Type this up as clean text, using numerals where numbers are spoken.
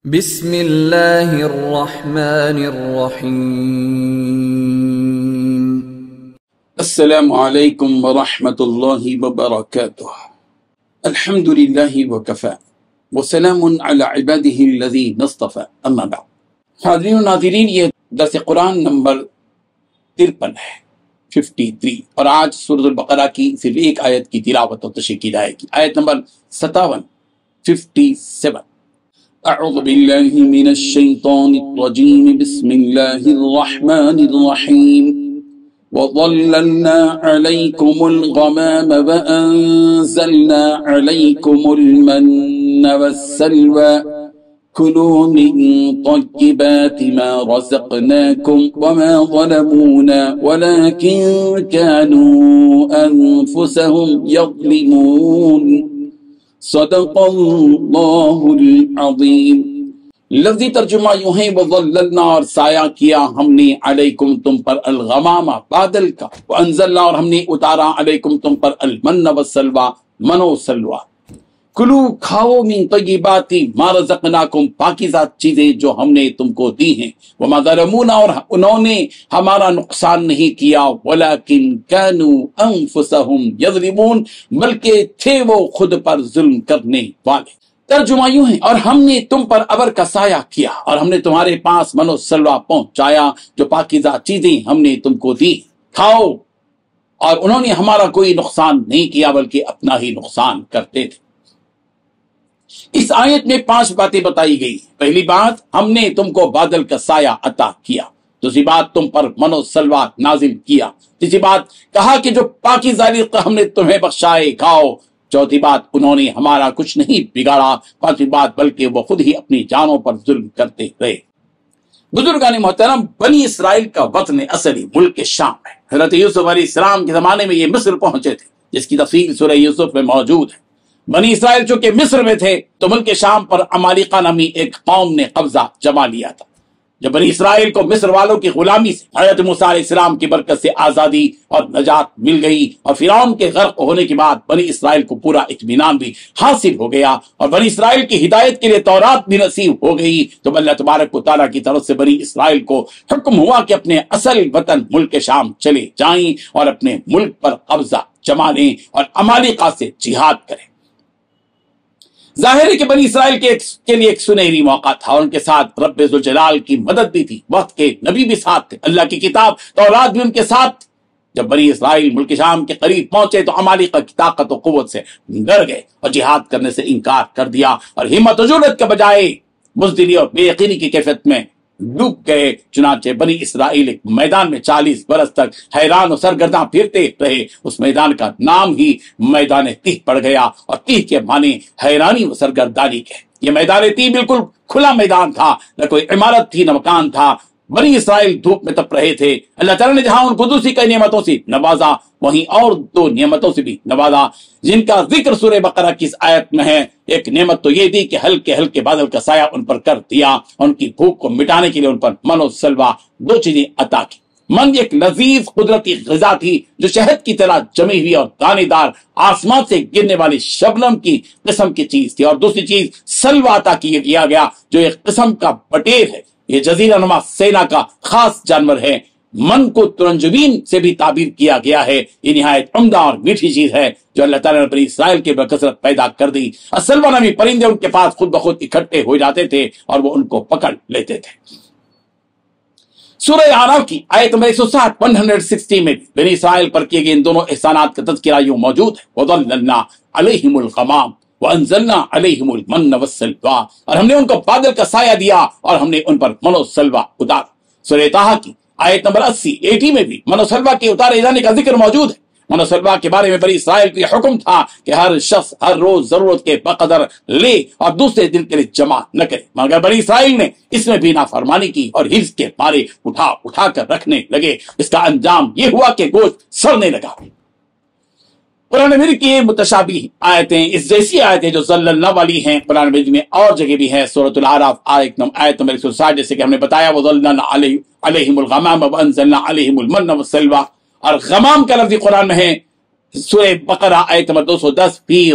بسم اللہ الرحمن الرحیم۔ السلام علیکم ورحمۃ اللہ وبرکاتہ۔ الحمد للہ وکفی وسلام علی عبادہ الذین اصطفی، اما بعد۔ حاضرین و ناظرین، یہ درس قرآن نمبر 53 ہے، 53، اور آج سورۃ البقرہ کی صرف ایک آیت کی تلاوت و تشریح کی جائے گی، آیت نمبر 57، 57۔ اعوذ باللہ من الشیطان الرجیم، بسم اللہ الرحمن الرحیم۔ وَظَلَّلْنَا عَلَيْكُمُ الْغَمَامَ وَأَنزَلْنَا عَلَيْكُمُ الْمَنَّ وَالسَّلْوَىٰ كُلُوا مِن طَيِّبَاتِ مَا رَزَقْنَاكُمْ وَمَا ظَلَمُونَا وَلَٰكِن كَانُوا أَنفُسَهُمْ يَظْلِمُونَ۔ صدق اللہ العظیم۔ لفظی ترجمہ یوں ہے، وَظَلَّلْنَا، اور سایہ کیا ہم نے، علیکم تم پر، الغمام بادل کا، وَأَنزَلْنَا، اور ہم نے اتارا، علیکم تم پر، المن والسلوى، من و سلوى۔ کلو کھاؤ، من طیبات ما رزقناکم، پاکیزہ چیزیں جو ہم نے تم کو دی ہیں، وما ظلمونا، اور انہوں نے ہمارا نقصان نہیں کیا، ولکن کانوا انفسهم یظلمون، بلکہ تھے وہ خود پر ظلم کرنے والے۔ ترجمہ یوں ہے، اور ہم نے تم پر ابر کا سایہ کیا، اور ہم نے تمہارے پاس من و سلوہ پہنچایا، جو پاکیزہ چیزیں ہم نے تم کو دی، کھاؤ، اور انہوں نے ہمارا کوئی نقصان نہیں کیا بلکہ اپنا ہی نقصان کرتے تھے۔ اس آیت میں 5 باتیں بتائی گئی۔ پہلی بات، ہم نے تم کو بادل کا سایہ عطا کیا۔ دوسری بات، تم پر من و سلوہ نازل کیا۔ تیسری بات، کہا کہ جو پاکیزہ رزق ہم نے تمہیں بخشائے کھاؤ۔ چوتھی بات، انہوں نے ہمارا کچھ نہیں بگاڑا۔ پانچویں بات، بلکہ وہ خود ہی اپنی جانوں پر ظلم کرتے رہے۔ بزرگان محترم، بنی اسرائیل کا وطن اصلی ملک شام ہے۔ حضرت یوسف علیہ السلام کے زمانے میں یہ مصر پہنچے تھے، جس کی تفصیل سورہ یوسف میں موجود ہے۔ بنی اسرائیل چونکہ مصر میں تھے تو ملک شام پر عمالقہ نامی ایک قوم نے قبضہ جما لیا تھا۔ جب بنی اسرائیل کو مصر والوں کی غلامی سے حضرت موسیٰ علیہ السلام کی برکت سے آزادی اور نجات مل گئی، اور فرعون کے غرق ہونے کے بعد بنی اسرائیل کو پورا اطمینان بھی حاصل ہو گیا، اور بنی اسرائیل کی ہدایت کے لیے تورات بھی نصیب ہو گئی، تو اللہ تبارک و تعالیٰ کی طرف سے بنی اسرائیل کو حکم ہوا کہ اپنے اصل وطن ملک شام چلے جائیں اور اپنے ملک پر قبضہ جما لیں اور عمالقہ سے جہاد کریں۔ ظاہر ہے کہ بنی اسرائیل کے لیے ایک سنہری موقع تھا، اور ان کے ساتھ رب ذوالجلال کی مدد بھی تھی، وقت کے نبی بھی ساتھ تھے، اللہ کی کتاب تورات بھی ان کے ساتھ تھی۔ جب بنی اسرائیل ملک شام کے قریب پہنچے تو عمالقہ کی طاقت و قوت سے ڈر گئے اور جہاد کرنے سے انکار کر دیا، اور ہمت و جرأت کے بجائے بزدلی اور بے یقینی کی کیفیت میں ڈوب گئے۔ چنانچہ بنی اسرائیل ایک میدان میں 40 برس تک حیران و سرگرداں پھرتے رہے۔ اس میدان کا نام ہی میدان تیہ پڑ گیا، اور تیہ کے معنی حیرانی و سرگردانی کے۔ یہ میدان تیہ بالکل کھلا میدان تھا، نہ کوئی عمارت تھی نہ مکان تھا۔ بنی اسرائیل دھوپ میں تپ رہے تھے۔ اللہ تعالیٰ نے جہاں ان کو دوسری کئی نعمتوں سے نوازا، وہیں اور 2 نعمتوں سے بھی نوازا، جن کا ذکر سورہ بقرہ کی اس آیت میں ہے۔ ایک نعمت تو یہ تھی کہ ہلکے ہلکے بادل کا سایہ ان پر کر دیا، ان کی بھوک کو مٹانے کے لیے ان پر من و سلوہ 2 چیزیں عطا کی۔ من ایک لذیذ قدرتی غذا تھی جو شہد کی طرح جمی ہوئی اور دانے دار آسمان سے گرنے والی شبنم کی قسم کی چیز تھی، اور دوسری چیز سلوہ عطا کیا گیا جو ایک قسم کا بٹیر ہے۔ یہ جزیرہ نما سینا کا خاص جانور ہے۔ من کو ترنجبین سے بھی تعبیر کیا گیا ہے۔ یہ نہایت عمدہ اور میٹھی چیز ہے جو اللہ تعالیٰ نے بنی اسرائیل کے بکثرت پیدا کر دی۔ سلوہ نامی پرندے ان کے پاس خود بخود اکٹھے ہو جاتے تھے اور وہ ان کو پکڑ لیتے تھے۔ سورہ اعراف کی آیت نمبر 160 میں بنی اسرائیل پر کیے گئے ان دونوں احسانات کا تذکرہ یوں موجود ہے، وَظَلَّلْنَا عَلَيْهِمُ الْغَمَامَ وَأَنزَلْنَا عَلَيْهِمُ الْمَنَّ وَالسَّلْوَىٰ، اور ہم نے ان کو بادل کا سایہ دیا اور ہم نے ان پر من و سلوہ اتارا۔ سورہ طٰہٰ کی آیت نمبر 80 میں بھی من و سلوہ کے اتارے جانے کا ذکر موجود ہے۔ من و سلوہ کے بارے میں بنی اسرائیل کو یہ حکم تھا کہ ہر شخص ہر روز ضرورت کے بقدر لے اور دوسرے دن کے لیے جمع نہ کرے، مگر بنی اسرائیل نے اس میں بھی نافرمانی کی اور حفظ کے مارے اٹھا کر رکھنے لگے۔ اس کا انجام یہ ہوا کہ گوشت سڑنے لگا۔ قرآن مجید کی متشابہ آیتیں، اس جیسی آیتیں جو ذللنا والی ہیں، قرآن مجید میں اور جگہ بھی ہیں۔ سورۃ الاعراف آیت نمبر 160، جیسے کہ ہم نے بتایا، وَظَلَّلْنَا عَلَيْهِمُ الْغَمَامَ وَأَنزَلْنَا عَلَيْهِمُ الْمَنَّ وَالسَّلْوَىٰ، اور غمام کا لفظ قرآن میں ہے۔ سورہ بقرہ آیت نمبر 210، پھر